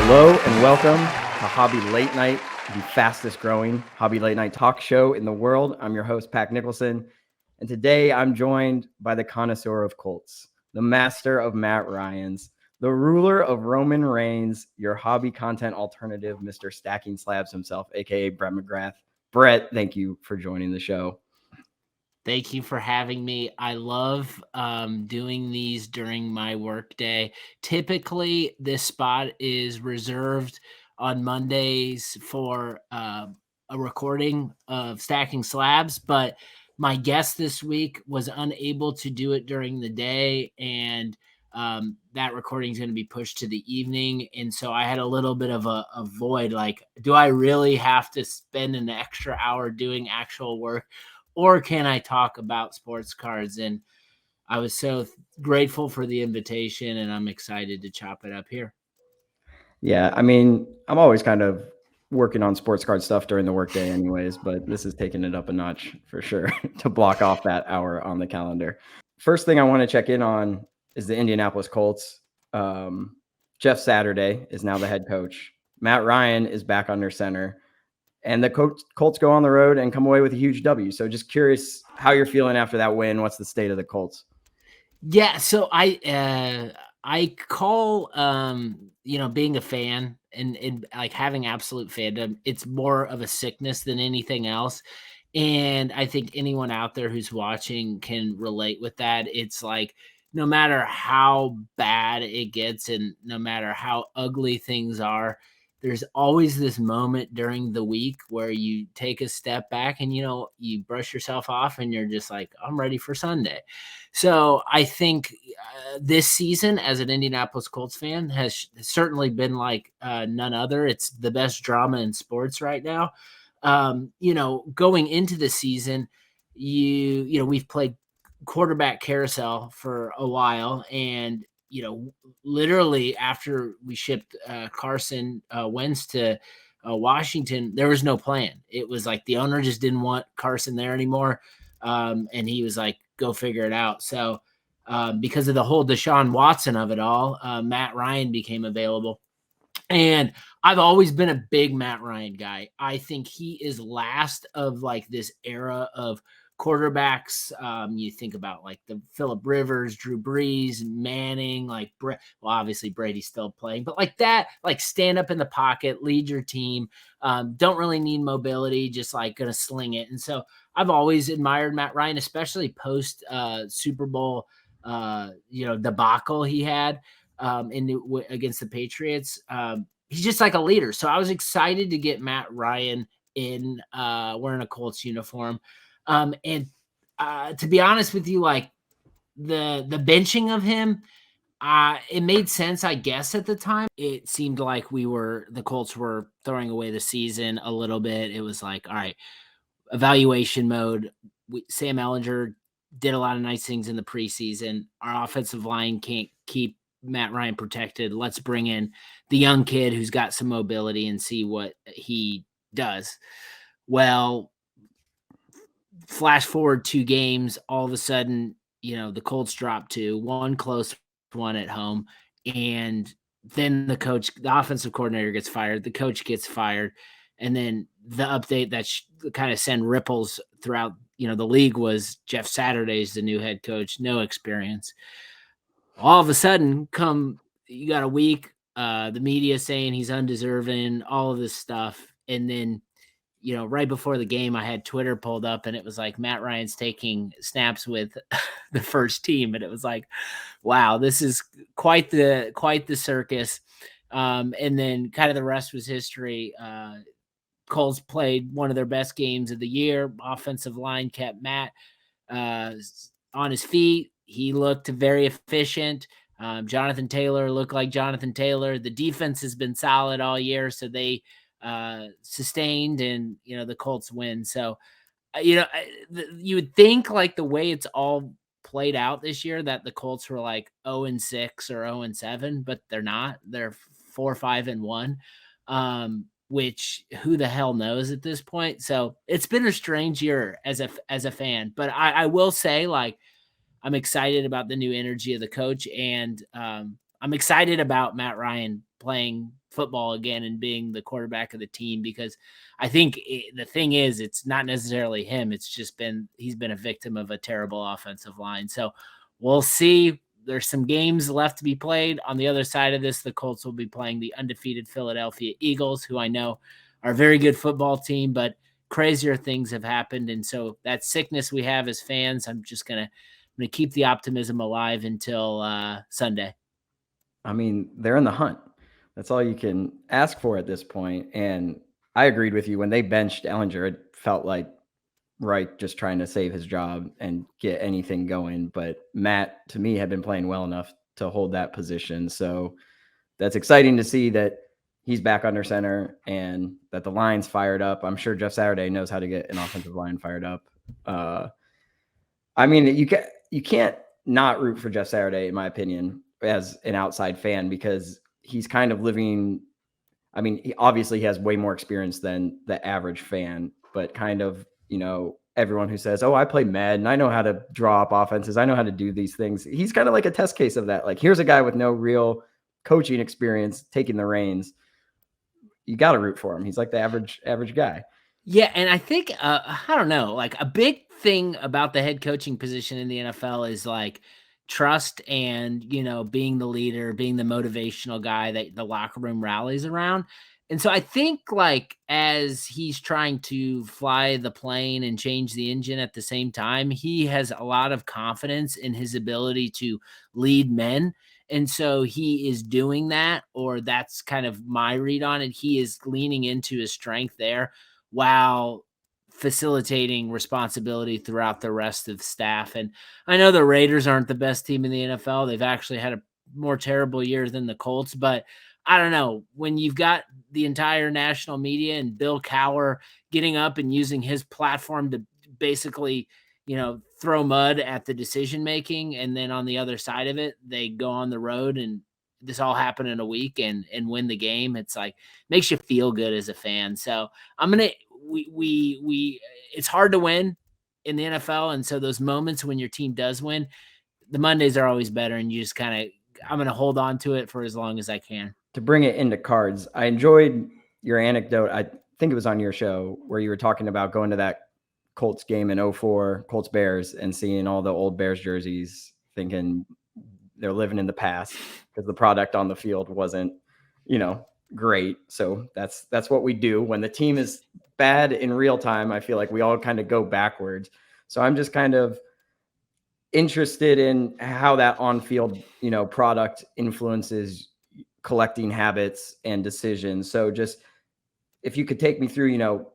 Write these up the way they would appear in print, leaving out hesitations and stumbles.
Hello and welcome to Hobby Late Night, the fastest growing hobby late night talk show in the world. I'm your host, Peyton Nicholson, and today I'm joined by the connoisseur of Colts, the master of Matt Ryan's, the ruler of Roman Reigns, your hobby content alternative, Mr. Stacking Slabs himself, aka Brett McGrath. Brett, thank you for joining the show. Thank you for having me. I love doing these during my workday. Typically, this spot is reserved on Mondays for a recording of Stacking Slabs, but my guest this week was unable to do it during the day, and that recording is going to be pushed to the evening. And so I had a little bit of a void. Like, do I really have to spend an extra hour doing actual work? Or can I talk about sports cards? And I was so grateful for the invitation, and I'm excited to chop it up here. Yeah, I mean, I'm always kind of working on sports card stuff during the workday anyways, but this is taking it up a notch for sure to block off that hour on the calendar. First thing I want to check in on is the Indianapolis Colts. Jeff Saturday is now the head coach. Matt Ryan is back under center. And the Colts go on the road and come away with a huge W. So just curious how you're feeling after that win. What's the state of the Colts? Yeah, so I call being a fan and like having absolute fandom, it's more of a sickness than anything else. And I think anyone out there who's watching can relate with that. It's like no matter how bad it gets and no matter how ugly things are, there's always this moment during the week where you take a step back and you brush yourself off and you're just like, I'm ready for Sunday. So I think this season, as an Indianapolis Colts fan, has certainly been like none other. It's the best drama in sports right now. Going into the season, we've played quarterback carousel for a while, and literally after we shipped Carson Wentz to Washington, there was no plan. It was like the owner just didn't want Carson there anymore, and he was like, "Go figure it out." So, because of the whole Deshaun Watson of it all, Matt Ryan became available. And I've always been a big Matt Ryan guy. I think he is last of like this era of quarterbacks. You think about like the Phillip Rivers, Drew Brees, Manning, well, obviously Brady's still playing, but like that, like stand up in the pocket, lead your team. Don't really need mobility, just like gonna sling it. And so I've always admired Matt Ryan, especially post Super Bowl, debacle he had against the Patriots. He's just like a leader. So I was excited to get Matt Ryan in wearing a Colts uniform. And to be honest with you, like the benching of him, it made sense, I guess, at the time. It seemed like the Colts were throwing away the season a little bit. It was like, all right, evaluation mode. Sam Ehlinger did a lot of nice things in the preseason. Our offensive line can't keep Matt Ryan protected. Let's bring in the young kid who's got some mobility and see what he does. Well, flash forward 2 games, all of a sudden, the Colts drop 2, one close one at home, and then the offensive coordinator gets fired, the coach gets fired, and then the update that kind of send ripples throughout, the league was Jeff Saturday's the new head coach, no experience. All of a sudden, you got a week, the media saying he's undeserving, all of this stuff, and then right before the game, I had Twitter pulled up and it was like Matt Ryan's taking snaps with the first team. And it was like, wow, this is quite the circus. And then kind of the rest was history. Colts played one of their best games of the year. Offensive line kept Matt on his feet. He looked very efficient. Jonathan Taylor looked like Jonathan Taylor. The defense has been solid all year, so they sustained, and the Colts win. So you would think like the way it's all played out this year that the Colts were like 0-6 or 0-7, but they're not. They're 4-5-1, which who the hell knows at this point. So it's been a strange year as a fan, but I will say, like, I'm excited about the new energy of the coach, and I'm excited about Matt Ryan playing football again and being the quarterback of the team, because I think the thing is, it's not necessarily him. It's just he's been a victim of a terrible offensive line. So we'll see. There's some games left to be played. On the other side of this, the Colts will be playing the undefeated Philadelphia Eagles, who I know are a very good football team, but crazier things have happened. And so that sickness we have as fans, I'm going to keep the optimism alive until Sunday. I mean, they're in the hunt. That's all you can ask for at this point. And I agreed with you when they benched Ellinger. It felt like Reich just trying to save his job and get anything going. But Matt, to me, had been playing well enough to hold that position. So that's exciting to see that he's back under center and that the line's fired up. I'm sure Jeff Saturday knows how to get an offensive line fired up. I mean, you can't not root for Jeff Saturday, in my opinion, as an outside fan, because he's kind of living. I mean, obviously he has way more experience than the average fan, but kind of, everyone who says, "Oh, I play Madden, I know how to draw up offenses, I know how to do these things." He's kind of like a test case of that. Like, here's a guy with no real coaching experience taking the reins. You got to root for him. He's like the average guy. Yeah, and I think I don't know, like a big thing about the head coaching position in the NFL is like trust and, being the leader, being the motivational guy that the locker room rallies around. And so I think like as he's trying to fly the plane and change the engine at the same time, he has a lot of confidence in his ability to lead men. And so he is doing that, or that's kind of my read on it. He is leaning into his strength there while facilitating responsibility throughout the rest of the staff. And I know the Raiders aren't the best team in the NFL. They've actually had a more terrible year than the Colts, but I don't know, when you've got the entire national media and Bill Cowher getting up and using his platform to basically, throw mud at the decision making, and then on the other side of it, they go on the road and this all happened in a week and win the game. It's like makes you feel good as a fan. So we it's hard to win in the NFL, and so those moments when your team does win, the Mondays are always better, and you just I'm going to hold on to it for as long as I can. To bring it into cards, I enjoyed your anecdote. I think it was on your show where you were talking about going to that Colts game in 2004, Colts Bears, and seeing all the old Bears jerseys, thinking they're living in the past because the product on the field wasn't, great. So that's what we do when the team is bad in real time. I feel like we all kind of go backwards. So I'm just kind of interested in how that on-field, product influences collecting habits and decisions. So just if you could take me through,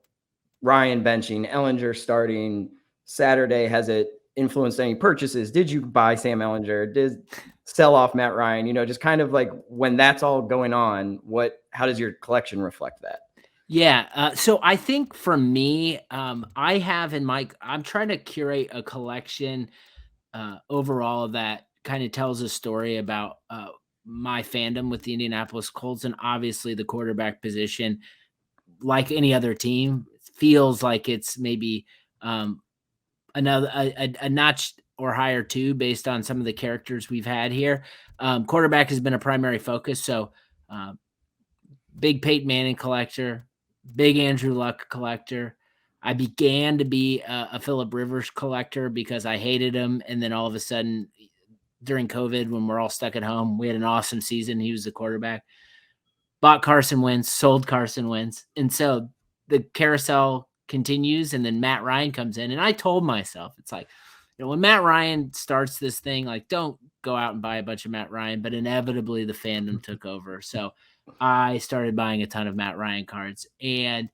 Ryan benching, Ellinger starting Saturday, has it influenced any purchases? Did you buy Sam Ellinger? Did sell off Matt Ryan? Just kind of like when that's all going on, how does your collection reflect that? Yeah. So I think for me, I have I'm trying to curate a collection overall that kind of tells a story about my fandom with the Indianapolis Colts, and obviously the quarterback position, like any other team, feels like it's maybe another a notch or higher too, based on some of the characters we've had here. Quarterback has been a primary focus, so big Peyton Manning collector, big Andrew Luck collector. I began to be a Phillip Rivers collector because I hated him, and then all of a sudden, during COVID, when we're all stuck at home, we had an awesome season. He was the quarterback. Bought Carson Wentz, sold Carson Wentz, and so the carousel continues. And then Matt Ryan comes in, and I told myself, it's like, when Matt Ryan starts this thing, like, don't go out and buy a bunch of Matt Ryan. But inevitably, the fandom took over, so I started buying a ton of Matt Ryan cards, and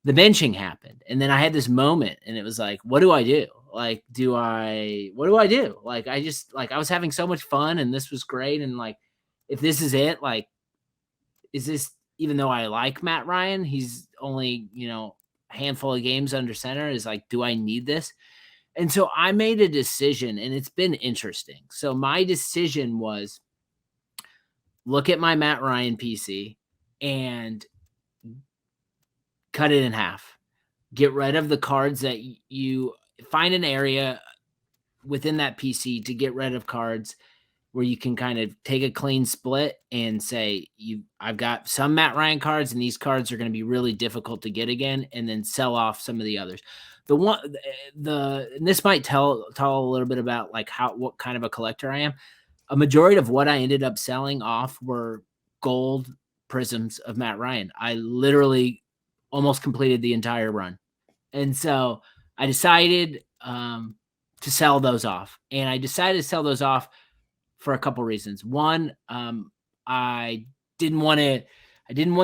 the benching happened. And then I had this moment, and it was like, what do I do? Like, what do I do? Like, I was having so much fun, and this was great. And like, if this is it, like, is this, even though I like Matt Ryan, he's only, a handful of games under center, is like, do I need this? And so I made a decision, and it's been interesting. So my decision was, look at my Matt Ryan PC and cut it in half. Get rid of the cards that you find an area within that PC to get rid of cards where you can kind of take a clean split and say, I've got some Matt Ryan cards, and these cards are going to be really difficult to get again, and then sell off some of the others. And this might tell a little bit about like what kind of a collector I am. A majority of what I ended up selling off were gold prisms of Matt Ryan. I literally almost completed the entire run. And so I decided to sell those off. And I decided to sell those off for a couple reasons. One, I didn't want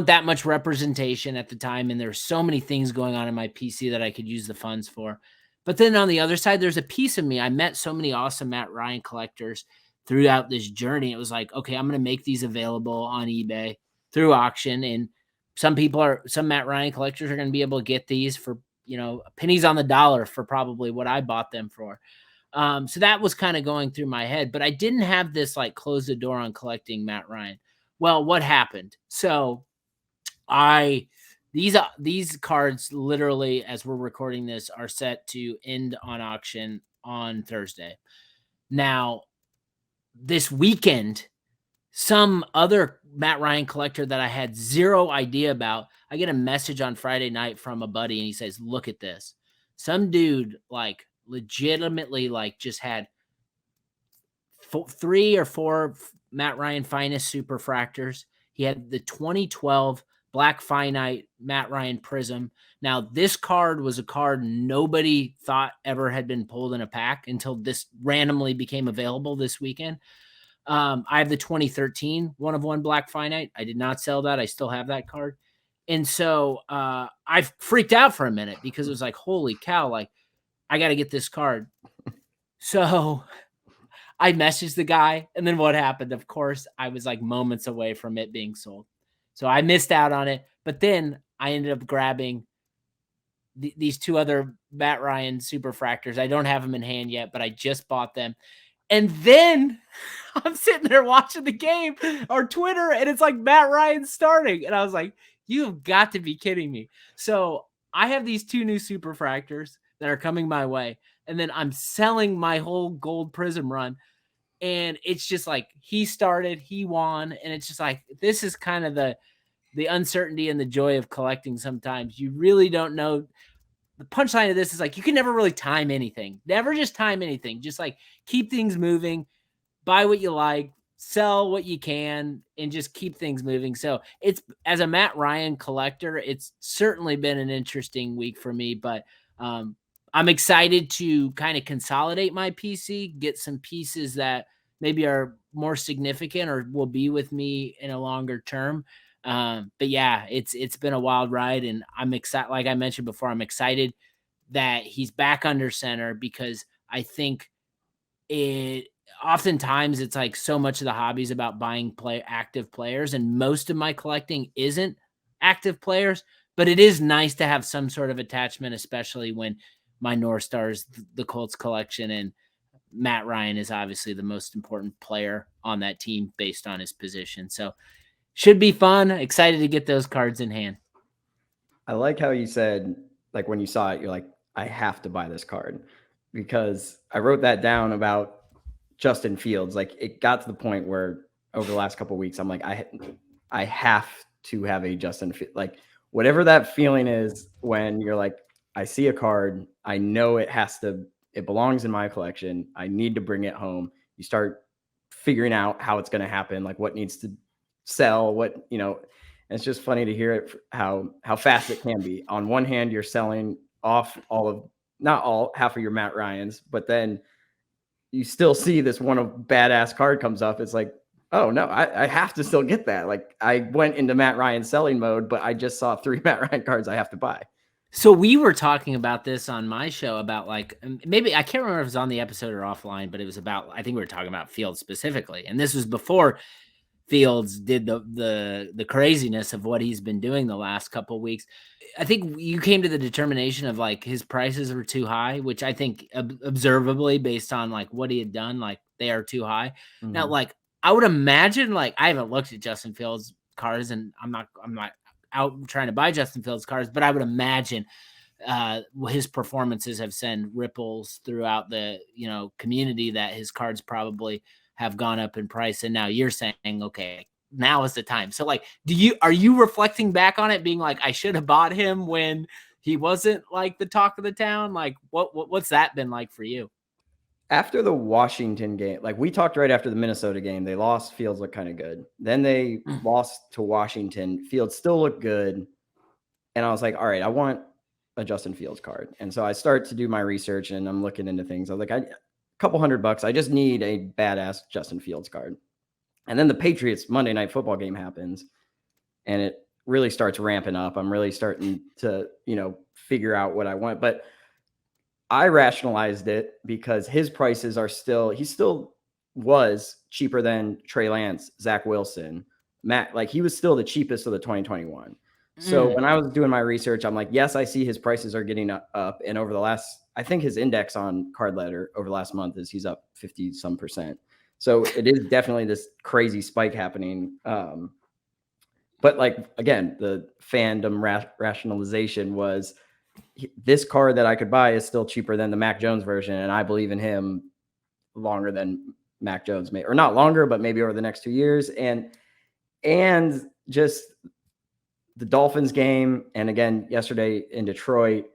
that much representation at the time, and there's so many things going on in my PC that I could use the funds for. But then on the other side, there's a piece of me. I met so many awesome Matt Ryan collectors throughout this journey. It was like, okay, I'm going to make these available on eBay through auction, and some Matt Ryan collectors are going to be able to get these for, pennies on the dollar for probably what I bought them for. So that was kind of going through my head, but I didn't have this like close the door on collecting Matt Ryan. Well, what happened? So these cards literally, as we're recording this, are set to end on auction on Thursday. Now, this weekend, some other Matt Ryan collector that I had zero idea about, I get a message on Friday night from a buddy, and he says, look at this. Some dude like legitimately like just had 3 or 4 Matt Ryan Finest Superfractors. He had the 2012 Black Finite Matt Ryan Prism. Now, this card was a card nobody thought ever had been pulled in a pack until this randomly became available this weekend. I have the 2013 1 of 1 Black Finite. I did not sell that. I still have that card. And so I freaked out for a minute because it was like, holy cow, like I got to get this card. So I messaged the guy, and then what happened? Of course, I was like moments away from it being sold. So I missed out on it. But then I ended up grabbing these 2 other Matt Ryan Superfractors. I don't have them in hand yet, but I just bought them. And then I'm sitting there watching the game or Twitter, and it's like Matt Ryan starting. And I was like, you've got to be kidding me. So I have these 2 new Superfractors that are coming my way. And then I'm selling my whole gold prism run. And it's just like he started, he won. And it's just like, this is kind of the uncertainty and the joy of collecting sometimes. You really don't know. The punchline of this is like, you can never really time anything. Never just time anything. Just like keep things moving, buy what you like, sell what you can, and just keep things moving. So it's, as a Matt Ryan collector, it's certainly been an interesting week for me, but I'm excited to kind of consolidate my PC, get some pieces that maybe are more significant or will be with me in a longer term. But yeah, it's been a wild ride, and I'm excited. Like I mentioned before, I'm excited that he's back under center, because I think oftentimes it's like so much of the hobby is about buying active players, and most of my collecting isn't active players, but it is nice to have some sort of attachment, especially when my North Star is the Colts collection, and Matt Ryan is obviously the most important player on that team based on his position. So should be fun. Excited to get those cards in hand. I like how you said, like when you saw it, you're like, I have to buy this card, because I wrote that down about Justin Fields. Like it got to the point where over the last couple of weeks, I'm like, I have to have a Justin, like whatever that feeling is when you're like, I see a card, I know it belongs in my collection. I need to bring it home. You start figuring out how it's going to happen, like what needs to sell, what, and it's just funny to hear it, how fast it can be. On one hand, you're selling off half of your Matt Ryans, but then you still see this one of badass card comes up. It's like, oh no, I have to still get that. Like I went into Matt Ryan selling mode, but I just saw 3 Matt Ryan cards I have to buy. So we were talking about this on my show about like, maybe I can't remember if it was on the episode or offline, but it was about, I think we were talking about Fields specifically. And this was before Fields did the craziness of what he's been doing the last couple of weeks. I think you came to the determination of like his prices were too high, which I think observably based on like what he had done, like they are too high. Mm-hmm. Now, like I would imagine, like I haven't looked at Justin Fields cards, and I'm not out trying to buy Justin Fields cards, but I would imagine his performances have sent ripples throughout the community that his cards probably have gone up in price. And now you're saying, okay, now is the time. So like, are you reflecting back on it being like, I should have bought him when he wasn't like the talk of the town? Like what's that been like for you? After the Washington game, like we talked right after the Minnesota game, they lost. Fields looked kind of good. Then they lost to Washington. Fields still looked good. And I was like, all right, I want a Justin Fields card. And so I start to do my research and I'm looking into things. I was like, a couple $100. I just need a badass Justin Fields card. And then the Patriots Monday Night Football game happens and it really starts ramping up. I'm really starting to, figure out what I want. But I rationalized it because his prices are he still was cheaper than Trey Lance, Zach Wilson, Matt. Like he was still the cheapest of the 2021. So when I was doing my research, I'm like, yes, I see his prices are getting up. And over the last, I think his index on Card Letter over the last month is he's up 50 some %. So it is definitely this crazy spike happening. But like, again, the fandom rationalization was this card that I could buy is still cheaper than the Mac Jones version. And I believe in him longer than Mac Jones may, or not longer, but maybe over the next 2 years. And just the Dolphins game. And again, yesterday in Detroit,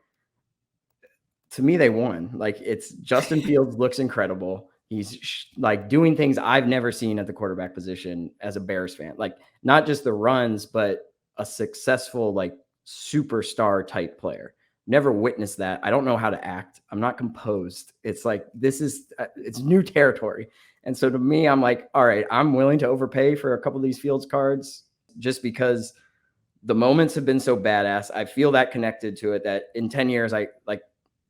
to me, they won. Like it's Justin Fields looks incredible. He's like doing things I've never seen at the quarterback position as a Bears fan, like not just the runs, but a successful, like superstar type player. Never witnessed that. I don't know how to act. I'm not composed. It's like, it's new territory. And so to me, I'm like, all right, I'm willing to overpay for a couple of these Fields cards just because the moments have been so badass. I feel that connected to it that in 10 years, I like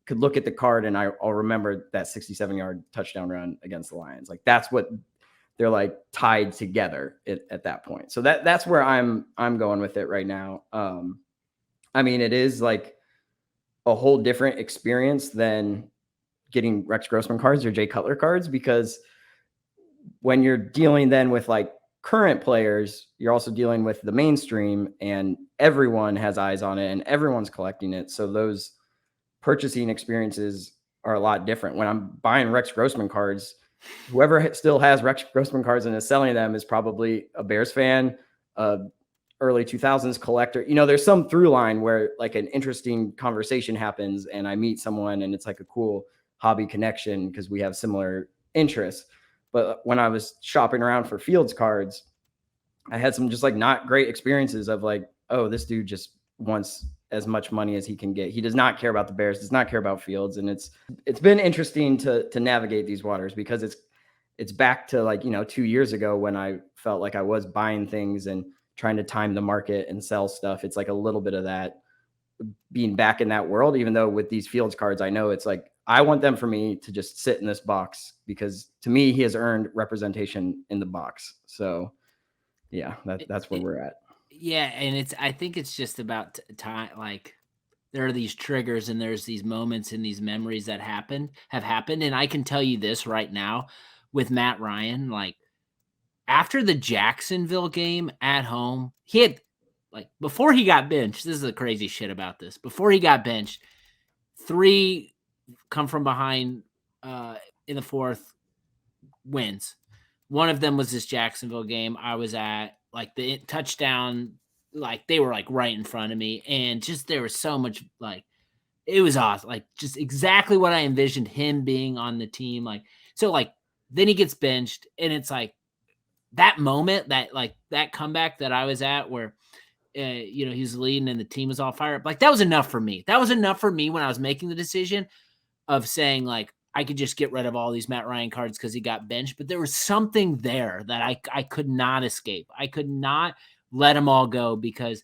could look at the card and I'll remember that 67-yard touchdown run against the Lions. Like that's what they're like tied together at that point. So that's where I'm going with it right now. I mean, it is like a whole different experience than getting Rex Grossman cards or Jay Cutler cards, because when you're dealing then with like current players, you're also dealing with the mainstream and everyone has eyes on it and everyone's collecting it. So those purchasing experiences are a lot different. When I'm buying Rex Grossman cards, whoever still has Rex Grossman cards and is selling them is probably a Bears fan, early 2000s collector. There's some through line where like an interesting conversation happens and I meet someone and it's like a cool hobby connection because we have similar interests. But when I was shopping around for Fields cards, I had some just like not great experiences of like, oh, this dude just wants as much money as he can get. He does not care about the Bears, does not care about Fields. And it's been interesting to navigate these waters because it's back to like, 2 years ago when I felt like I was buying things and trying to time the market and sell stuff. It's like a little bit of that being back in that world, even though with these Fields cards, I know it's like, I want them for me to just sit in this box because to me, he has earned representation in the box. So yeah, that's where we're at. Yeah. And I think it's just about time. Like there are these triggers and there's these moments and these memories that have happened. And I can tell you this right now with Matt Ryan, like after the Jacksonville game at home, he had like before he got benched, this is the crazy shit about this. Before he got benched, 3 come from behind in the fourth wins. One of them was this Jacksonville game I was at, like the touchdown, like they were like right in front of me. And just there was so much like it was awesome. Like just exactly what I envisioned him being on the team. Like, so like then he gets benched and it's like that moment that like that comeback that I was at where he was leading and the team was all fired up. Like that was enough for me. That was enough for me when I was making the decision of saying like I could just get rid of all these Matt Ryan cards because he got benched. But there was something there that I could not escape. I could not let them all go because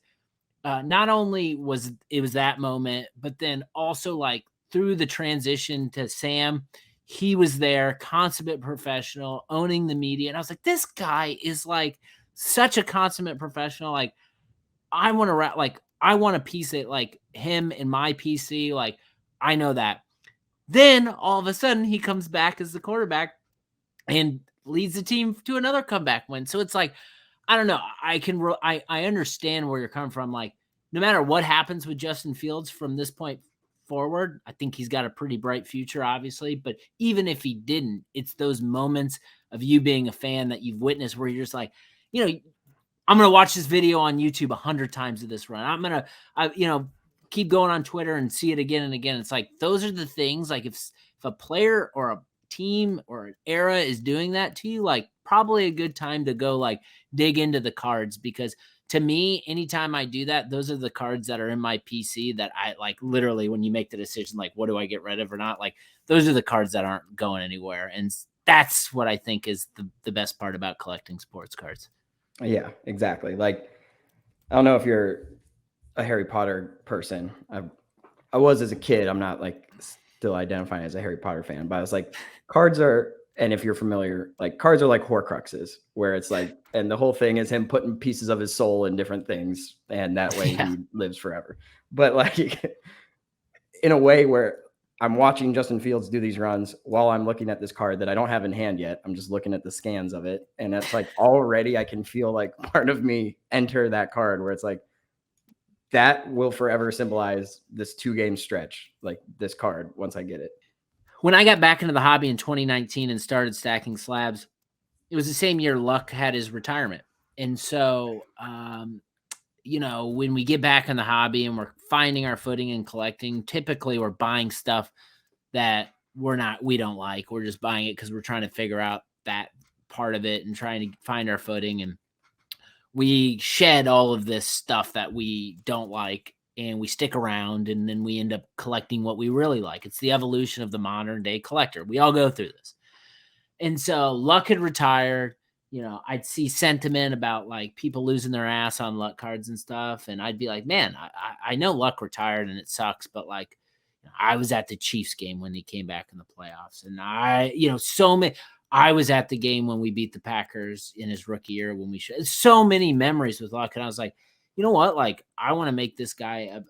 not only was that moment, but then also like through the transition to Sam, he was there, consummate professional, owning the media. And I was like, this guy is like such a consummate professional. Like I want a piece of like him in my PC. Like I know that. Then all of a sudden he comes back as the quarterback and leads the team to another comeback win. So it's like, I don't know. I understand where you're coming from. Like no matter what happens with Justin Fields from this point forward. I think he's got a pretty bright future, obviously. But even if he didn't, it's those moments of you being a fan that you've witnessed where you're just like, I'm going to watch this video on YouTube 100 times of this run. I'm going to, keep going on Twitter and see it again and again. It's like, those are the things, like if a player or a team or an era is doing that to you, like probably a good time to go like dig into the cards, because to me, anytime I do that, those are the cards that are in my PC that I like literally when you make the decision, like, what do I get rid of or not? Like those are the cards that aren't going anywhere. And that's what I think is the best part about collecting sports cards. Yeah, exactly. Like, I don't know if you're a Harry Potter person. I was as a kid. I'm not like still identifying as a Harry Potter fan, but I was like, cards are, and if you're familiar, like cards are like Horcruxes, where it's like, and the whole thing is him putting pieces of his soul in different things, and that way he lives forever. But like, in a way where I'm watching Justin Fields do these runs while I'm looking at this card that I don't have in hand yet. I'm just looking at the scans of it. And it's like already I can feel like part of me enter that card where it's like, that will forever symbolize this 2-game stretch, like this card, once I get it. When I got back into the hobby in 2019 and started stacking slabs, it was the same year Luck had his retirement. And so, when we get back in the hobby and we're finding our footing and collecting, typically we're buying stuff that we don't like. We're just buying it because we're trying to figure out that part of it and trying to find our footing. And we shed all of this stuff that we don't like and we stick around, and then we end up collecting what we really like. It's the evolution of the modern day collector. We all go through this. And so Luck had retired. I'd see sentiment about like people losing their ass on Luck cards and stuff. And I'd be like, man, I know Luck retired and it sucks, but like I was at the Chiefs game when he came back in the playoffs. And I was at the game when we beat the Packers in his rookie year when so many memories with Luck. And I was like, you know what? Like, I want to make this guy a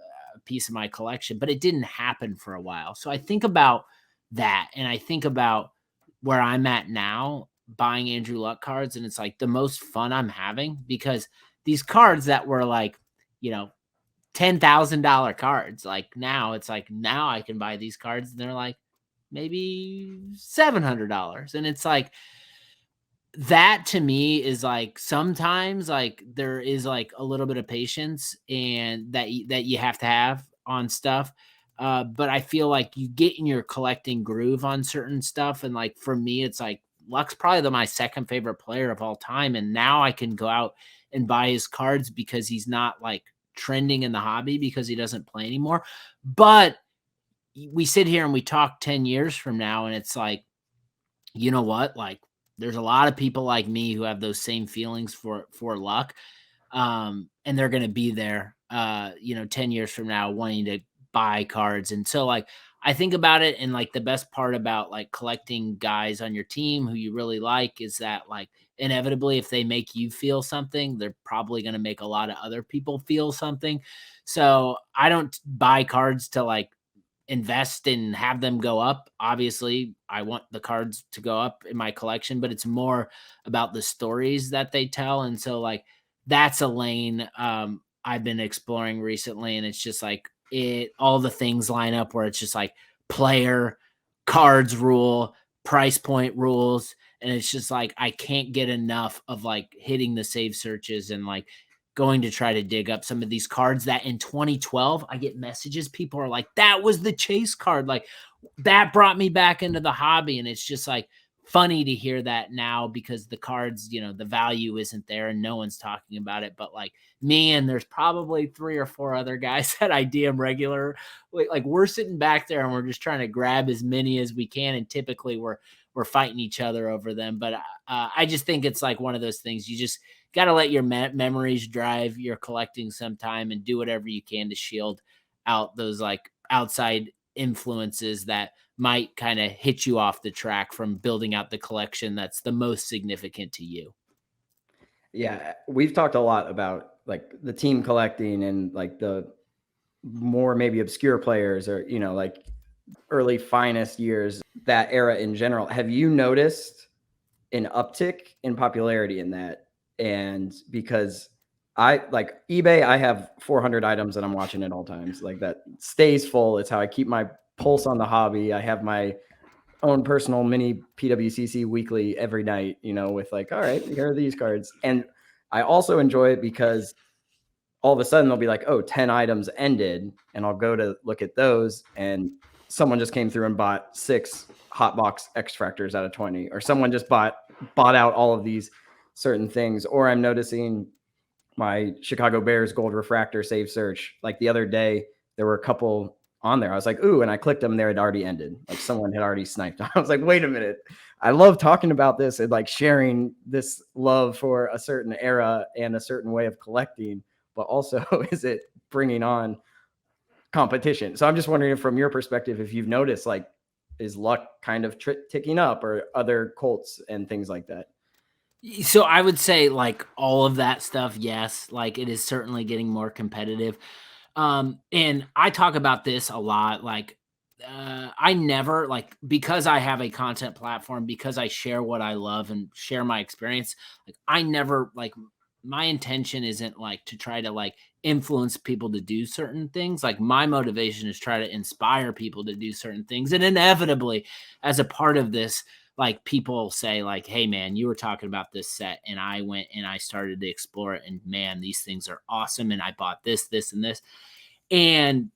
piece of my collection, but it didn't happen for a while. So I think about that, and I think about where I'm at now buying Andrew Luck cards. And it's like the most fun I'm having, because these cards that were like, $10,000 cards, like now it's like, now I can buy these cards and they're like, maybe $700. And it's like, that to me is like, sometimes like there is like a little bit of patience and that you have to have on stuff. But I feel like you get in your collecting groove on certain stuff. And like, for me, it's like Luck's probably my second favorite player of all time. And now I can go out and buy his cards because he's not like trending in the hobby because he doesn't play anymore. But we sit here and we talk 10 years from now, and it's like, you know what? Like, there's a lot of people like me who have those same feelings for Luck. And they're going to be there, 10 years from now wanting to buy cards. And so like, I think about it, and like the best part about like collecting guys on your team who you really like is that like inevitably if they make you feel something, they're probably going to make a lot of other people feel something. So I don't buy cards to like invest and have them go up. Obviously, I want the cards to go up in my collection, but it's more about the stories that they tell. And so like, that's a lane I've been exploring recently. And it's just like all the things line up where it's just like player, cards rule, price point rules. And it's just like, I can't get enough of like hitting the save searches and like going to try to dig up some of these cards that in 2012, I get messages. People are like, that was the chase card. Like, that brought me back into the hobby. And it's just like funny to hear that now, because the cards, the value isn't there and no one's talking about it. But like me, and there's probably 3 or 4 other guys that I DM regular. Like, we're sitting back there and we're just trying to grab as many as we can. And typically we're fighting each other over them. But I just think it's like one of those things. You just got to let your memories drive your collecting sometime, and do whatever you can to shield out those like outside influences that might kind of hit you off the track from building out the collection that's the most significant to you. Yeah, we've talked a lot about like the team collecting and like the more maybe obscure players, or like early finest years, that era in general. Have you noticed an uptick in popularity in that? And because I like eBay. I have 400 items that I'm watching at all times. Like that stays full. It's how I keep my pulse on the hobby. I have my own personal mini PWCC weekly every night, with like, all right, here are these cards. And I also enjoy it because all of a sudden they'll be like, oh, 10 items ended. And I'll go to look at those and someone just came through and bought 6 hotbox extractors out of 20, or someone just bought out all of these certain things. Or I'm noticing my Chicago Bears gold refractor save search. Like the other day, there were a couple on there. I was like, ooh, and I clicked them. There, it already ended. Like someone had already sniped. I was like, wait a minute. I love talking about this and like sharing this love for a certain era and a certain way of collecting, but also is it bringing on competition? So I'm just wondering, from your perspective, if you've noticed, like, is luck kind of ticking up, or other Colts and things like that? So I would say like all of that stuff, yes, like it is certainly getting more competitive. And I talk about this a lot. Like, I never like, because I have a content platform, because I share what I love and share my experience. Like, I never like, my intention isn't like to try to like influence people to do certain things. Like, my motivation is try to inspire people to do certain things. And inevitably, as a part of this, like, people say like, hey man, you were talking about this set and I went and I started to explore it, and man, these things are awesome, and I bought this and this. And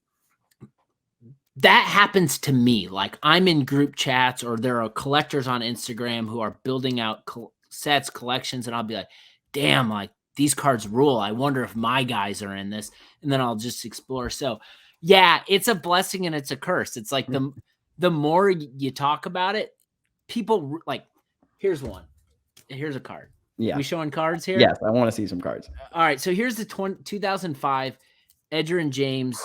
that happens to me. Like, I'm in group chats, or there are collectors on Instagram who are building out sets, collections, and I'll be like, damn, like these cards rule. I wonder if my guys are in this. And then I'll just explore. So yeah, it's a blessing and it's a curse. It's like the more you talk about it, people like, here's one. Here's a card. Yeah. We showing cards here? Yes, I want to see some cards. All right. So here's the 2005 Edgerrin James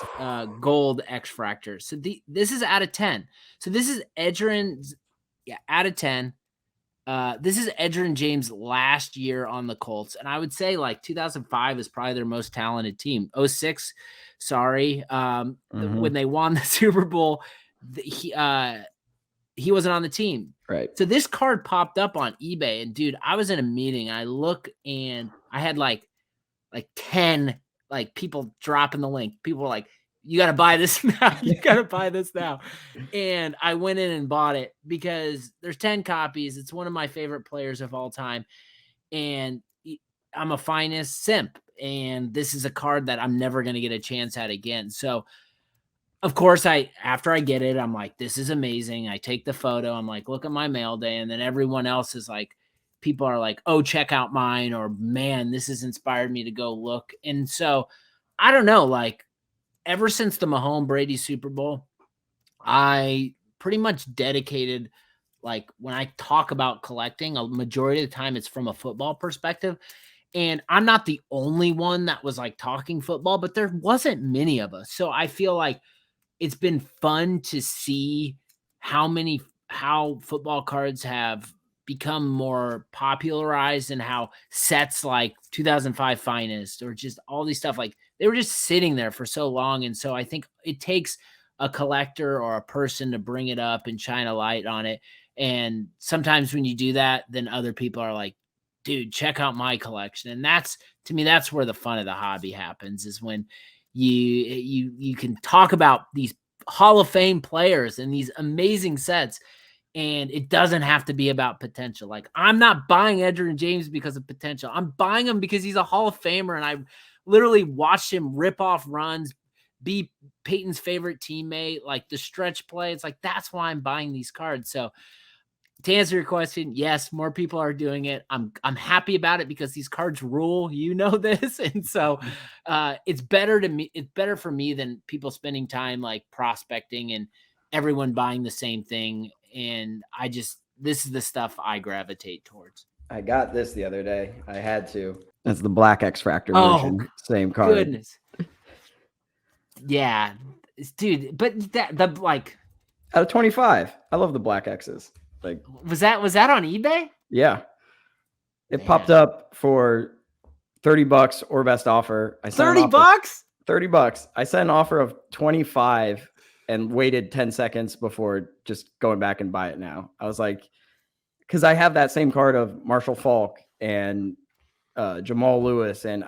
gold X-Fractor. So this is out of 10. So this is Edgerrin's, out of 10. This is Edgerrin James last year on the Colts. And I would say like 2005 is probably their most talented team. 06, sorry. When they won the Super Bowl, he wasn't on the team. Right. So this card popped up on eBay, and dude, I was in a meeting. I look and I had like 10 like people dropping the link. People were like, you got to buy this now. You got to buy this now. And I went in and bought it because there's 10 copies. It's one of my favorite players of all time. And I'm a finest simp. And this is a card that I'm never going to get a chance at again. So of course, after I get it, I'm like, this is amazing. I take the photo. I'm like, look at my mail day. And then everyone else is like, people are like, oh, check out mine, or man, this has inspired me to go look. And so I don't know, like, ever since the Mahomes Brady Super Bowl, I pretty much dedicated, like, when I talk about collecting, a majority of the time it's from a football perspective. And I'm not the only one that was like talking football, but there wasn't many of us. So I feel like it's been fun to see how football cards have become more popularized, and how sets like 2005 Finest, or just all these stuff, like they were just sitting there for so long. And so I think it takes a collector or a person to bring it up and shine a light on it. And sometimes when you do that, then other people are like, dude, check out my collection. And that's, to me, that's where the fun of the hobby happens, is when you can talk about these Hall of Fame players and these amazing sets, and it doesn't have to be about potential. Like, I'm not buying Edgerrin James because of potential. I'm buying him because he's a Hall of Famer, and I literally watched him rip off runs, be Peyton's favorite teammate, like the stretch play. It's like, that's why I'm buying these cards. So to answer your question, yes, more people are doing it. I'm happy about it because these cards rule. You know this, and so it's better to me. It's better for me than people spending time like prospecting and everyone buying the same thing. And this is the stuff I gravitate towards. I got this the other day. I had to. That's the black X-Fractor version. Same card. Goodness. Yeah, dude. But the like out of 25. I love the black X's. Like, was that on eBay? Yeah. It popped up for $30 or best offer. I sent $30? $30. I sent an offer of 25 and waited 10 seconds before just going back and buy it now. I was like, because I have that same card of Marshall Faulk and Jamal Lewis, and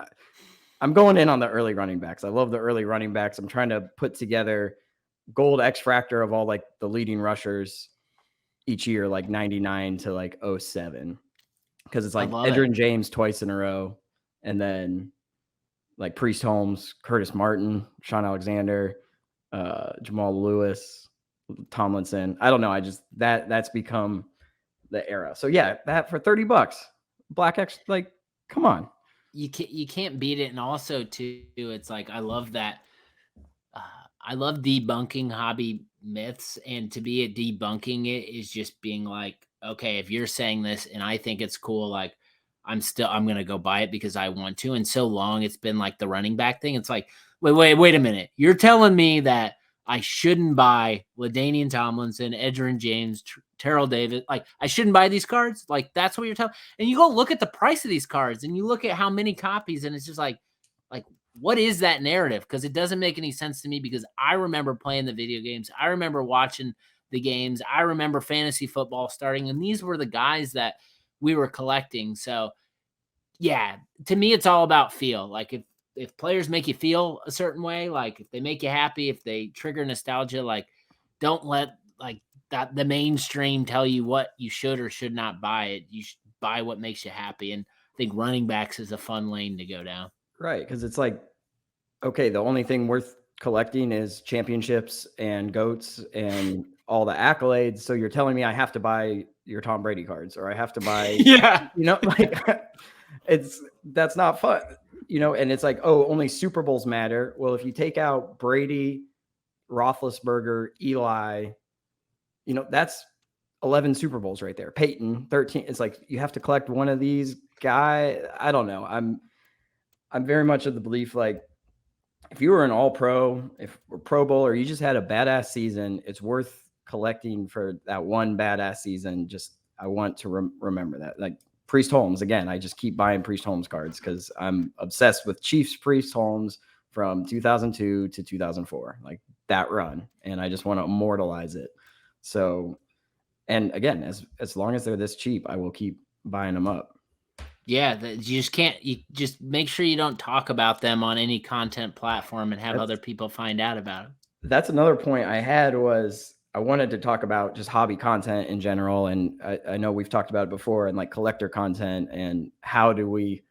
I'm going in on the early running backs. I love the early running backs. I'm trying to put together gold X Fractor of all like the leading rushers each year, like 99 to like 07. Because it's I like love it. Edgerrin James twice in a row. And then like Priest Holmes, Curtis Martin, Sean Alexander, Jamal Lewis, Tomlinson. I don't know. I just that's become the era. So yeah, that for $30, Black X, like, come on. You can't beat it. And also too, it's like I love that. I love debunking hobby myths, and to be at debunking it is just being like, okay, if you're saying this and I think it's cool, like I'm gonna go buy it because I want to. And so long it's been like the running back thing. It's like, wait a minute. You're telling me that I shouldn't buy LaDainian Tomlinson, Edgerrin James, Terrell Davis. Like I shouldn't buy these cards. Like that's what you're telling. And you go look at the price of these cards and you look at how many copies, and it's just like what is that narrative? Because it doesn't make any sense to me, because I remember playing the video games. I remember watching the games. I remember fantasy football starting, and these were the guys that we were collecting. So yeah, to me, it's all about feel. Like if players make you feel a certain way, like if they make you happy, if they trigger nostalgia, like don't let like that the mainstream tell you what you should or should not buy it. You should buy what makes you happy. And I think running backs is a fun lane to go down. Right. Because it's like, okay, the only thing worth collecting is championships and goats and all the accolades. So you're telling me I have to buy your Tom Brady cards, or I have to buy, Yeah. like that's not fun, and it's like, oh, only Super Bowls matter. Well, if you take out Brady, Roethlisberger, Eli, that's 11 Super Bowls right there. Peyton, 13. It's like you have to collect one of these guys. I don't know. I'm very much of the belief, like, if you were an all pro, if we're Pro Bowl, or you just had a badass season, it's worth collecting for that one badass season. Just, I want to remember that. Like Priest Holmes, again, I just keep buying Priest Holmes cards because I'm obsessed with Chiefs Priest Holmes from 2002 to 2004, like that run. And I just want to immortalize it. So, and again, as long as they're this cheap, I will keep buying them up. Yeah, you just can't. You just make sure you don't talk about them on any content platform and have other That's people find out about it. that's another point I had, was I wanted to talk about just hobby content in general. And I know we've talked about it before, and like collector content, and how do we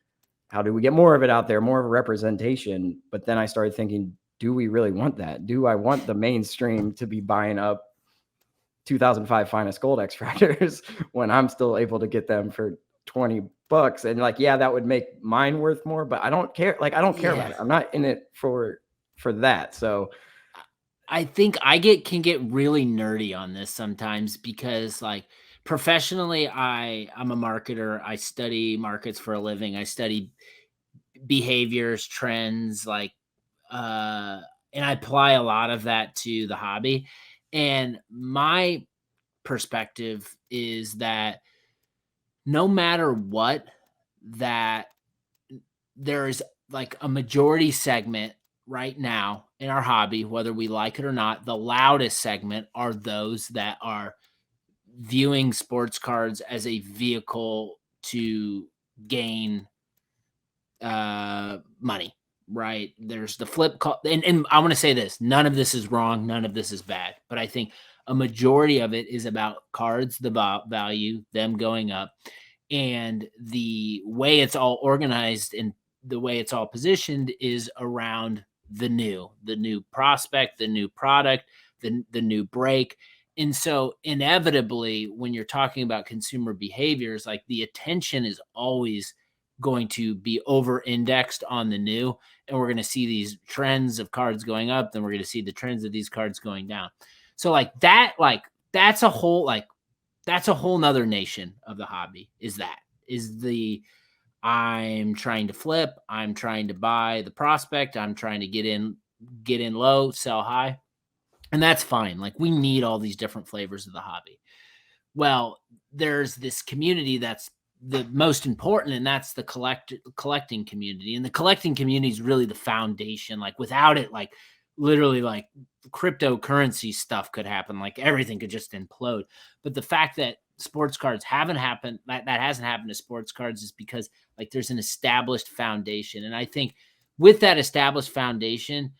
get more of it out there, more of a representation. But then I started thinking, do we really want that? Do I want the mainstream to be buying up 2005 finest gold X Fractors when I'm still able to get them for $20? And like, yeah, that would make mine worth more, but I don't care. Like, I don't care about it. I'm not in it for that. So I think can get really nerdy on this sometimes, because like professionally I'm a marketer. I study markets for a living. I study behaviors, trends, like and I apply a lot of that to the hobby. And my perspective is that no matter what, that there's like a majority segment right now in our hobby, whether we like it or not, the loudest segment are those that are viewing sports cards as a vehicle to gain money. Right? There's the flip call, and I want to say this: none of this is wrong, none of this is bad, but I think a majority of it is about cards, the value, them going up, and the way it's all organized and the way it's all positioned is around the new prospect, the new product, the new break. And so inevitably, when you're talking about consumer behaviors, like the attention is always going to be over indexed on the new, and we're going to see these trends of cards going up, then we're going to see the trends of these cards going down. So that's a whole nother nation of the hobby. I'm trying to flip, I'm trying to buy the prospect, I'm trying to get in low, sell high. And that's fine. Like we need all these different flavors of the hobby. Well, there's this community that's the most important, and that's the collecting community. And the collecting community is really the foundation. Like without it, like literally like cryptocurrency stuff could happen. Like everything could just implode. But the fact that sports cards haven't happened, that hasn't happened to sports cards, is because like there's an established foundation. And I think with that established foundation,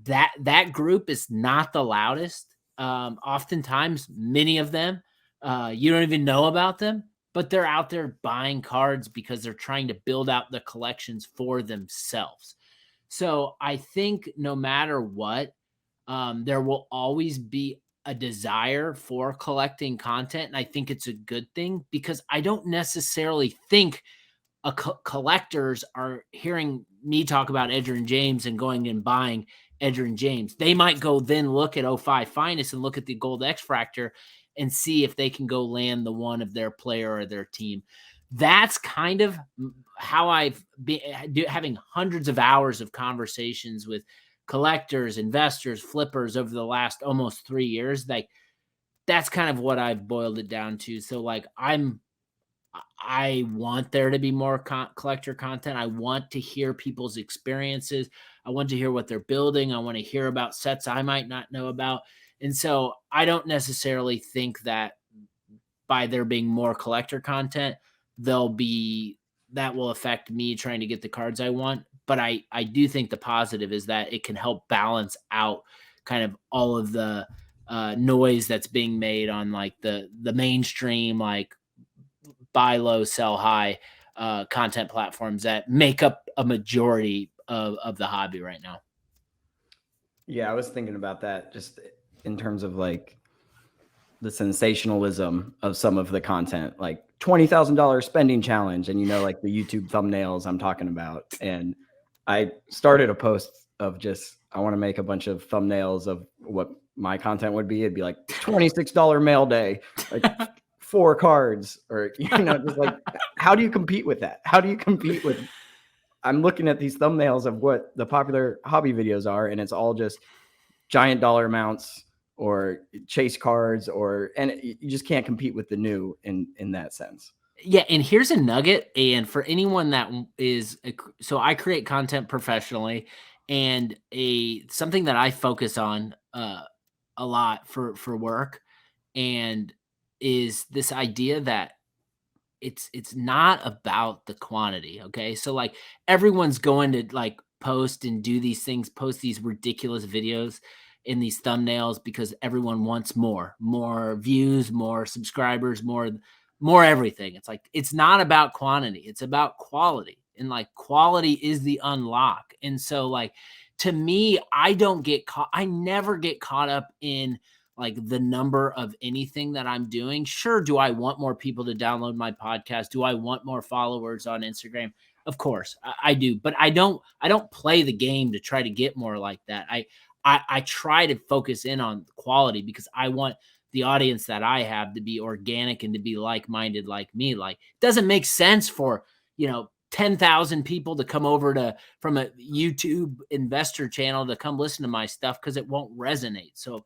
that group is not the loudest. Oftentimes, many of them, you don't even know about them, but they're out there buying cards because they're trying to build out the collections for themselves. So I think no matter what, there will always be a desire for collecting content. And I think it's a good thing because I don't necessarily think collectors are hearing me talk about Edgerrin James and going and buying Edgerrin James. They might go then look at '05 Finest and look at the Gold X Fractor and see if they can go land the one of their player or their team. That's kind of how I've been having hundreds of hours of conversations with collectors, investors, flippers over the last almost 3 years. Like that's kind of what I've boiled it down to. So like I want there to be more collector content. I want to hear people's experiences. I want to hear what they're building. I want to hear about sets I might not know about. And so I don't necessarily think that by there being more collector content, that will affect me trying to get the cards I want. But I do think the positive is that it can help balance out kind of all of the noise that's being made on like the mainstream, like buy low, sell high content platforms that make up a majority of the hobby right now. Yeah, I was thinking about that just in terms of like the sensationalism of some of the content, like $20,000 spending challenge, and like the YouTube thumbnails I'm talking about. And I started a post of just I want to make a bunch of thumbnails of what my content would be. It'd be like $26 mail day, like 4 cards, or just like how do you compete with that? How do you compete with? I'm looking at these thumbnails of what the popular hobby videos are, and it's all just giant dollar amounts or chase cards, and you just can't compete with the new in that sense. Yeah, and here's a nugget, and for anyone that is so I create content professionally, and something that I focus on a lot for work, and is this idea that it's not about the quantity, okay? So like everyone's going to like post and do these things, post these ridiculous videos in these thumbnails because everyone wants more views, more subscribers, more everything. It's like it's not about quantity, it's about quality. And like quality is the unlock. And so like to me, I never get caught up in like the number of anything that I'm doing. Sure, do I want more people to download my podcast? Do I want more followers on Instagram? Of course, I do, but I don't play the game to try to get more like that. I try to focus in on quality because I want the audience that I have to be organic and to be like-minded like me. Like it doesn't make sense for, 10,000 people to come over from a YouTube investor channel to come listen to my stuff because it won't resonate. So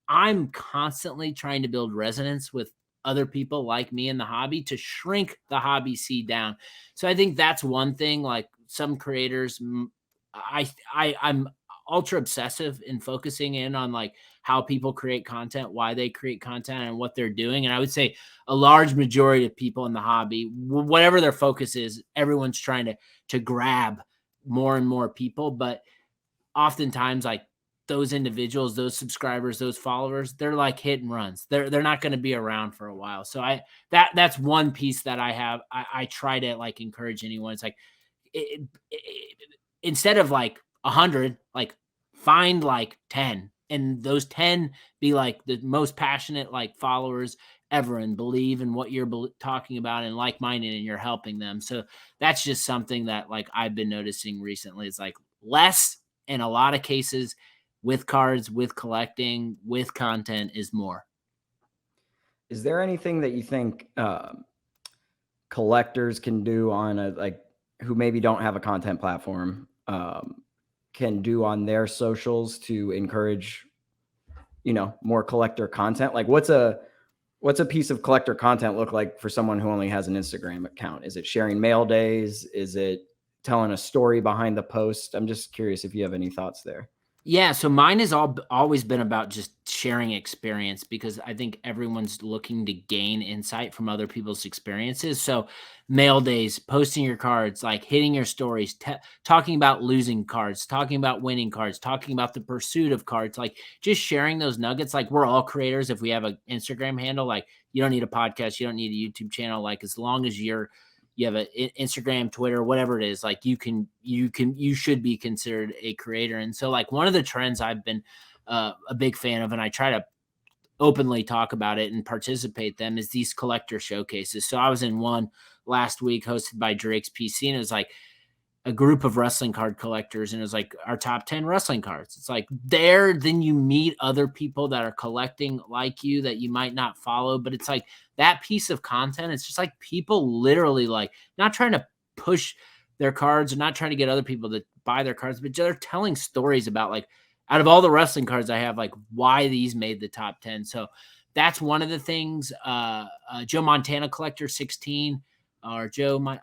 I'm constantly trying to build resonance with other people like me in the hobby to shrink the hobby seed down. So I think that's one thing. Like some creators, I'm ultra obsessive in focusing in on like how people create content, why they create content, and what they're doing. And I would say a large majority of people in the hobby, whatever their focus is, everyone's trying to grab more and more people. But oftentimes, like those individuals, those subscribers, those followers, they're like hit and runs. They're not going to be around for a while. So that's one piece that I have. I try to like encourage anyone. It's like instead of like 100, like find like 10, and those 10 be like the most passionate like followers ever and believe in what you're talking about and like-minded, and you're helping them. So that's just something that like I've been noticing recently. It's like less in a lot of cases with cards, with collecting, with content is more. Is there anything that you think collectors can do on who maybe don't have a content platform can do on their socials to encourage, more collector content? Like what's a piece of collector content look like for someone who only has an Instagram account? Is it sharing mail days? Is it telling a story behind the post? I'm just curious if you have any thoughts there. Yeah, so mine has always been about just sharing experience because I think everyone's looking to gain insight from other people's experiences. So, mail days, posting your cards, like hitting your stories, talking about losing cards, talking about winning cards, talking about the pursuit of cards, like just sharing those nuggets. Like, we're all creators. If we have an Instagram handle, like, you don't need a podcast, you don't need a YouTube channel. Like, as long as you have an Instagram, Twitter, whatever it is, like you should be considered a creator. And so, like, one of the trends I've been a big fan of, and I try to openly talk about it and participate them, is these collector showcases. So I was in one last week hosted by Drake's PC, and it was like a group of wrestling card collectors, and it was like our top 10 wrestling cards. It's like there, then you meet other people that are collecting like you that you might not follow, but it's like that piece of content. It's just like people literally, like, not trying to push their cards or not trying to get other people to buy their cards, but they're telling stories about, like, out of all the wrestling cards I have, like, why these made the top 10. So that's one of the things. Joe Montana Collector 16, or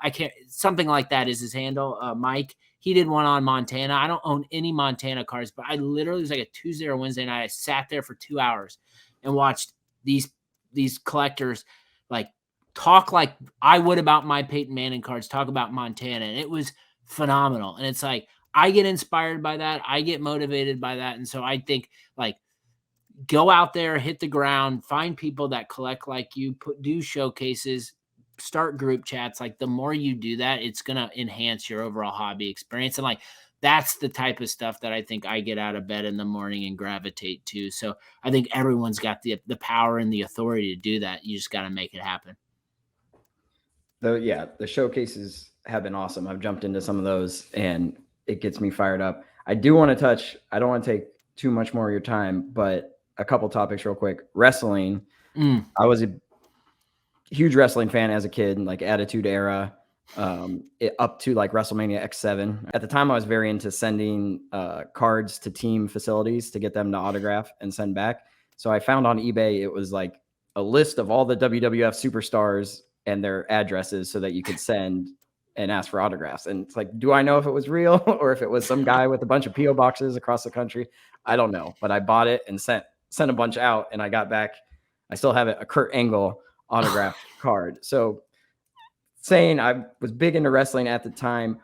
I can't, something like that is his handle. Mike, he did one on Montana. I don't own any Montana cards, but I literally, it was like a Tuesday or Wednesday night. I sat there for 2 hours and watched these collectors, like, talk like I would about my Peyton Manning cards, talk about Montana, and it was phenomenal. And it's like I get inspired by that, I get motivated by that, and so I think, like, go out there, hit the ground, find people that collect like you, do showcases, start group chats. Like, the more you do that, it's going to enhance your overall hobby experience. And, like, that's the type of stuff that I think I get out of bed in the morning and gravitate to. So I think everyone's got the power and the authority to do that. You just got to make it happen. Though, yeah, the showcases have been awesome. I've jumped into some of those and it gets me fired up. I do want to touch, I don't want to take too much more of your time, but a couple topics real quick. Wrestling. I was a huge wrestling fan as a kid, like Attitude Era, up to like WrestleMania X7. At the time, I was very into sending cards to team facilities to get them to autograph and send back. So I found on eBay, it was like a list of all the WWF superstars and their addresses so that you could send and ask for autographs. And it's like, do I know if it was real or if it was some guy with a bunch of PO boxes across the country? I don't know, but I bought it and sent a bunch out, and I got back. I still have it, a Kurt Angle autographed card. So, saying I was big into wrestling at the time,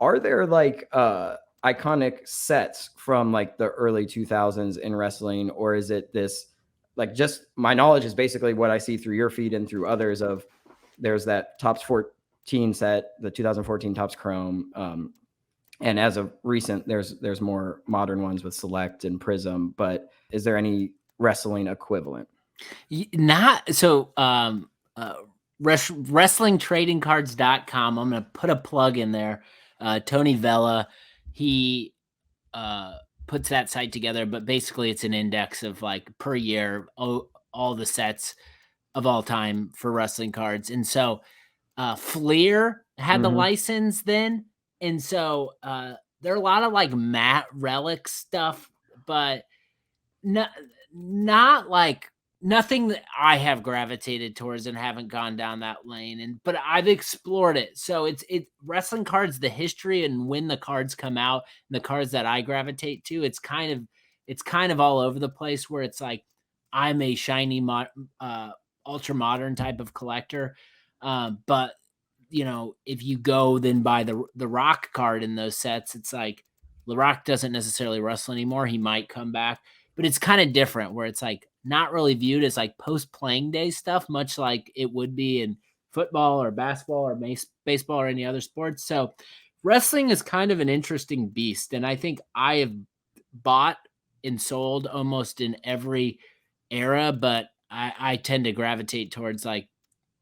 are there like iconic sets from like the early 2000s in wrestling, or is it this, like, just my knowledge is basically what I see through your feed and through others of there's that Topps 14 set, the 2014 Topps Chrome, and as of recent there's more modern ones with Select and Prism, but is there any wrestling equivalent? Not so. WrestlingTradingCards.com. I'm going to put a plug in there. Tony Vella, he puts that site together, but basically it's an index of, like, per year, all the sets of all time for wrestling cards. And so Fleer had the license then. And so there are a lot of, like, Matt Relic stuff, but not like nothing that I have gravitated towards and haven't gone down that lane. And but I've explored it. So it's wrestling cards, the history and when the cards come out, and the cards that I gravitate to, it's kind of all over the place, where it's like I'm a shiny ultra modern type of collector. But if you go then buy the Rock card in those sets, it's like the Rock doesn't necessarily wrestle anymore. He might come back, but it's kind of different, where it's like not really viewed as like post playing day stuff, much like it would be in football or basketball or baseball or any other sports. So wrestling is kind of an interesting beast. And I think I have bought and sold almost in every era, but I tend to gravitate towards, like,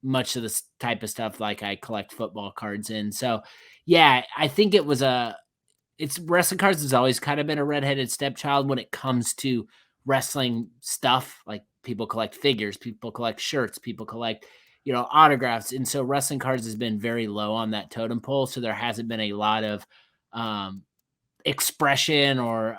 much of this type of stuff like I collect football cards in. So yeah, I think it's wrestling cards has always kind of been a redheaded stepchild when it comes to wrestling stuff. Like, people collect figures, people collect shirts, people collect, autographs. And so wrestling cards has been very low on that totem pole. So there hasn't been a lot of expression, or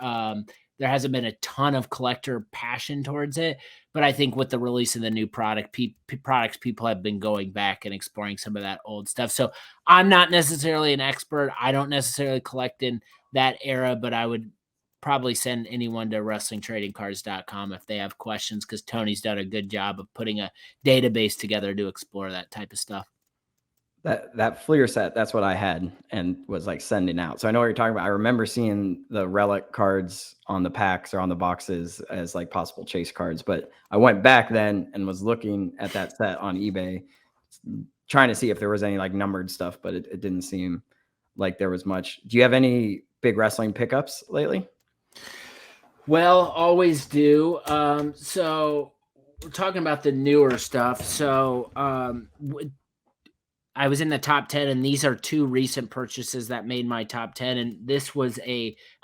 there hasn't been a ton of collector passion towards it. But I think with the release of the new products, people have been going back and exploring some of that old stuff. So I'm not necessarily an expert. I don't necessarily collect in that era, but I would probably send anyone to wrestlingtradingcards.com if they have questions, because Tony's done a good job of putting a database together to explore that type of stuff. That Fleer set, that's what I had and was like sending out. So I know what you're talking about. I remember seeing the relic cards on the packs or on the boxes as like possible chase cards, but I went back then and was looking at that set on eBay, trying to see if there was any like numbered stuff, but it didn't seem like there was much. Do you have any big wrestling pickups lately? Well, always do. So we're talking about the newer stuff. So I was in the top 10, and these are two recent purchases that made my top 10. And this was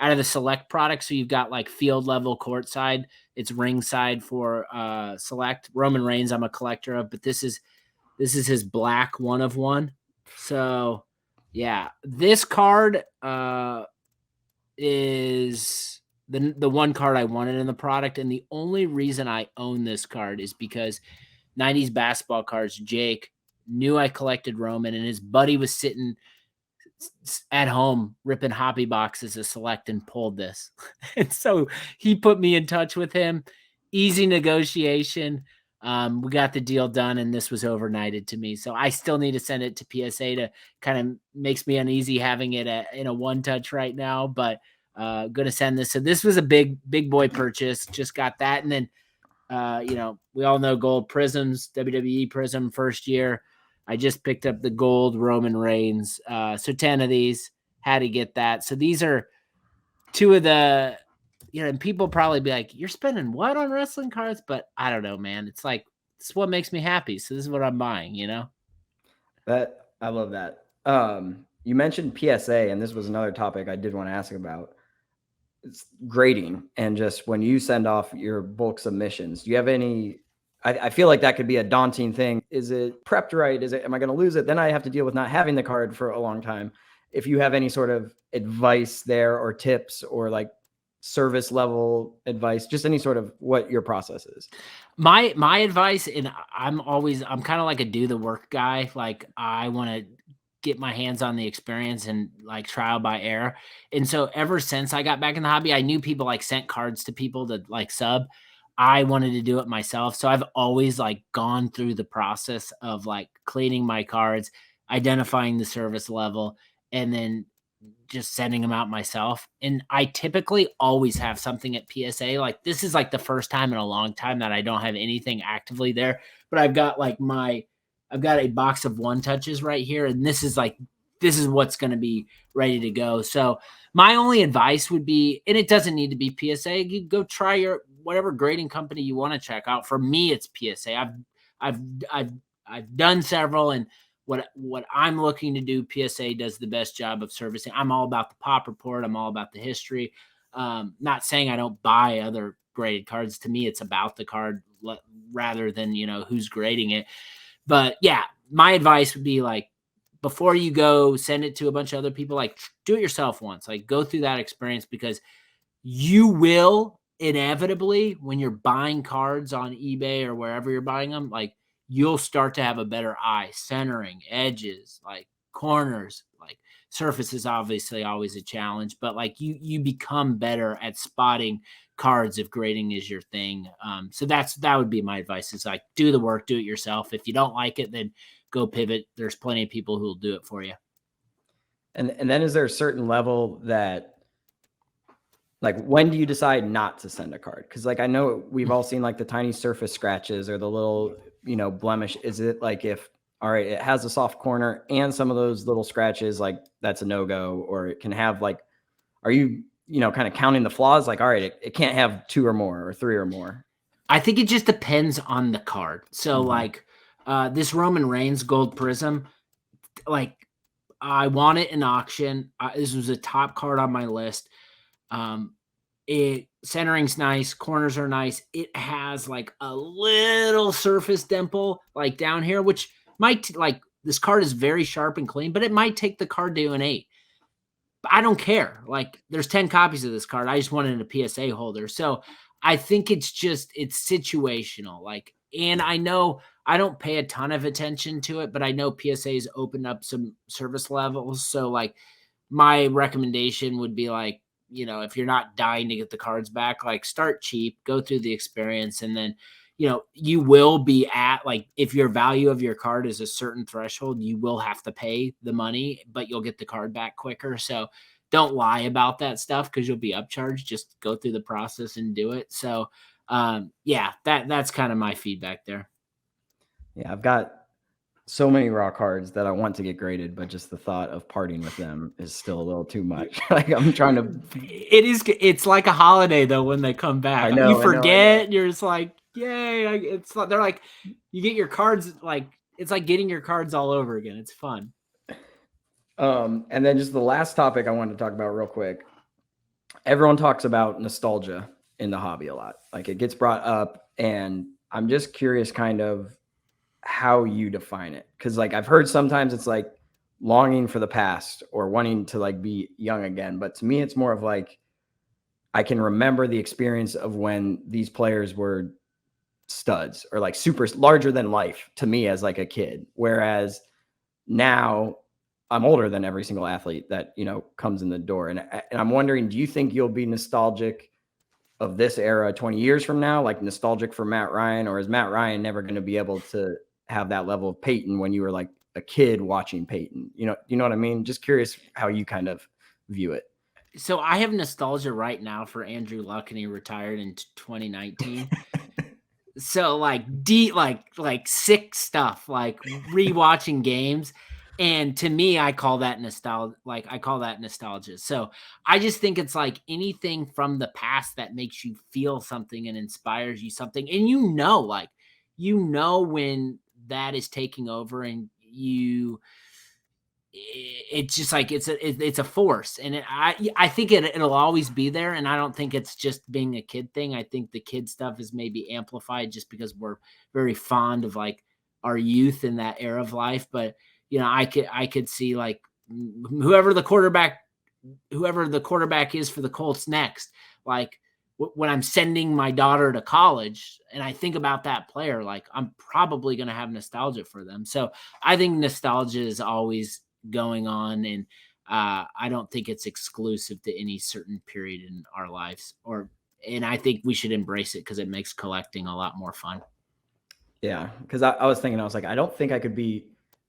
out of the select product. So you've got like field level courtside, it's ringside for select. Roman Reigns, I'm a collector of, but this is his black 1/1. So yeah, this card is the one card I wanted in the product. And the only reason I own this card is because 90s basketball cards, Jake knew I collected Roman, and his buddy was sitting at home ripping hobby boxes of select and pulled this. And so he put me in touch with him. Easy negotiation. We got the deal done, and this was overnighted to me. So I still need to send it to PSA to kind of makes me uneasy having it in a one touch right now, but going to send this. So this was a big boy purchase. Just got that. And then, we all know gold prisms, WWE prism first year. I just picked up the gold Roman Reigns. So 10 of these, had to get that. So these are two of the, and people probably be like, you're spending what on wrestling cards? But I don't know, man. It's like, it's what makes me happy. So this is what I'm buying, That I love that. You mentioned PSA, and this was another topic I did want to ask about. It's grading, and just when you send off your bulk submissions, do you have any? I feel like that could be a daunting thing. Is it prepped right? Am I going to lose it? Then I have to deal with not having the card for a long time. If you have any sort of advice there, or tips, or like service level advice, just any sort of what your process is. My advice, and I'm kind of like a do the work guy. Like I want to get my hands on the experience and like trial by error. And so ever since I got back in the hobby, I knew people like sent cards to people to like sub. I wanted to do it myself. So I've always like gone through the process of like cleaning my cards, identifying the service level, and then just sending them out myself. And I typically always have something at PSA. Like this is like the first time in a long time that I don't have anything actively there, but I've got a box of one touches right here. And this is what's going to be ready to go. So my only advice would be, and it doesn't need to be PSA, you go try your whatever grading company you want to check out. For me, it's PSA. I've done several, and what I'm looking to do, PSA does the best job of servicing. I'm all about the pop report. I'm all about the history. Not saying I don't buy other graded cards. To me, it's about the card rather than, who's grading it. But yeah, my advice would be like, before you go send it to a bunch of other people, like do it yourself once, like go through that experience, because you will inevitably, when you're buying cards on eBay or wherever you're buying them, like you'll start to have a better eye, centering, edges, like corners, like surface is obviously always a challenge, but like you become better at spotting cards if grading is your thing. So that would be my advice, is like do the work, do it yourself. If you don't like it, then go pivot. There's plenty of people who will do it for you. And then is there a certain level that, like, when do you decide not to send a card? Because like I know we've all seen like the tiny surface scratches or the little, blemish. Is it like, if all right, it has a soft corner and some of those little scratches, like that's a no-go? Or it can have like, are you kind of counting the flaws? Like, all right, it can't have 2 or more or 3 or more. I think it just depends on the card. So like this Roman Reigns gold prism, like I want it in auction. This was a top card on my list. It centering's nice, corners are nice. It has like a little surface dimple like down here, which might like this card is very sharp and clean, but it might take the card to an 8. But I don't care. Like there's 10 copies of this card. I just wanted a PSA holder. So I think it's situational. Like, and I know I don't pay a ton of attention to it, but I know PSA's opened up some service levels. So like my recommendation would be like, if you're not dying to get the cards back, like start cheap, go through the experience, and then you will be at, like, if your value of your card is a certain threshold, you will have to pay the money, but you'll get the card back quicker. So don't lie about that stuff because you'll be upcharged. Just go through the process and do it. So that's kind of my feedback there. Yeah, I've got so many raw cards that I want to get graded, but just the thought of parting with them is still a little too much. Like, I'm trying to. It's like a holiday though when they come back. I know, you forget. You're just like, yay! It's like, they're like, you get your cards, like it's like getting your cards all over again. It's fun. And then just the last topic I wanted to talk about real quick. Everyone talks about nostalgia in the hobby a lot. Like, it gets brought up, and I'm just curious kind of how you define it. Because, like, I've heard sometimes it's like longing for the past or wanting to, like, be young again. But to me, it's more of like, I can remember the experience of when these players were studs or like super larger than life to me as like a kid. Whereas now I'm older than every single athlete that, comes in the door. And I'm wondering, do you think you'll be nostalgic of this era 20 years from now, like nostalgic for Matt Ryan, or is Matt Ryan never going to be able to have that level of Peyton when you were like a kid watching Peyton? You know what I mean? Just curious how you kind of view it. So I have nostalgia right now for Andrew Luck, and he retired in 2019. So like like sick stuff, like rewatching games. And to me, I call that nostalgia. So I just think it's like anything from the past that makes you feel something and inspires you something. And when that is taking over, and it's just like it's a force, and I think it'll always be there. And I don't think it's just being a kid thing. I think the kid stuff is maybe amplified just because we're very fond of like our youth in that era of life. But I could see like whoever the quarterback is for the Colts next, like when I'm sending my daughter to college and I think about that player, like I'm probably going to have nostalgia for them. So I think nostalgia is always going on, and I don't think it's exclusive to any certain period in our lives, and I think we should embrace it because it makes collecting a lot more fun. Yeah, because I was thinking, I was like, I don't think I could be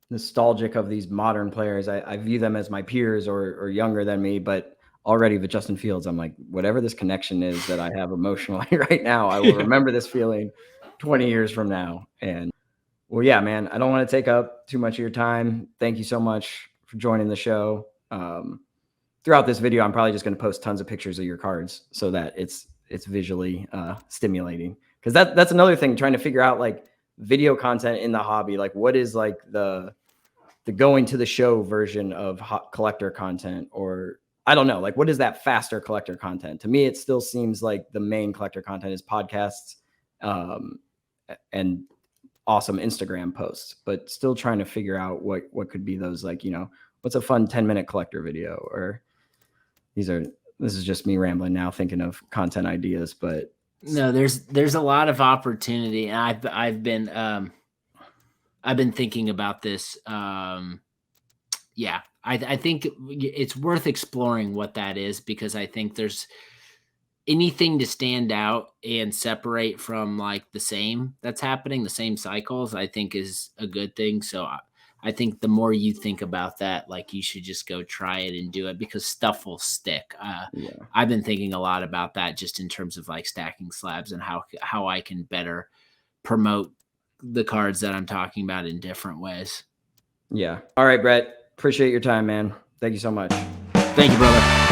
nostalgic of these modern players. I view them as my peers or younger than me, but already with Justin Fields, I'm like, whatever this connection is that I have emotionally right now, I will remember this feeling 20 years from now. And well, yeah, man, I don't want to take up too much of your time. Thank you so much for joining the show. Throughout this video, I'm probably just going to post tons of pictures of your cards so that it's visually stimulating. Because that's another thing, trying to figure out like video content in the hobby. Like, what is like the going to the show version of collector content, or I don't know, like what is that faster collector content? To me, it still seems like the main collector content is podcasts and awesome Instagram posts, but still trying to figure out what could be those, like, what's a fun 10-minute collector video, or this is just me rambling now thinking of content ideas, but no, there's a lot of opportunity. And I've been thinking about this. I think it's worth exploring what that is, because I think there's anything to stand out and separate from like the same that's happening, the same cycles, I think is a good thing. So I think the more you think about that, like you should just go try it and do it, because stuff will stick. I've been thinking a lot about that just in terms of like stacking slabs and how I can better promote the cards that I'm talking about in different ways. Yeah. All right, Brett. Appreciate your time, man. Thank you so much. Thank you, brother.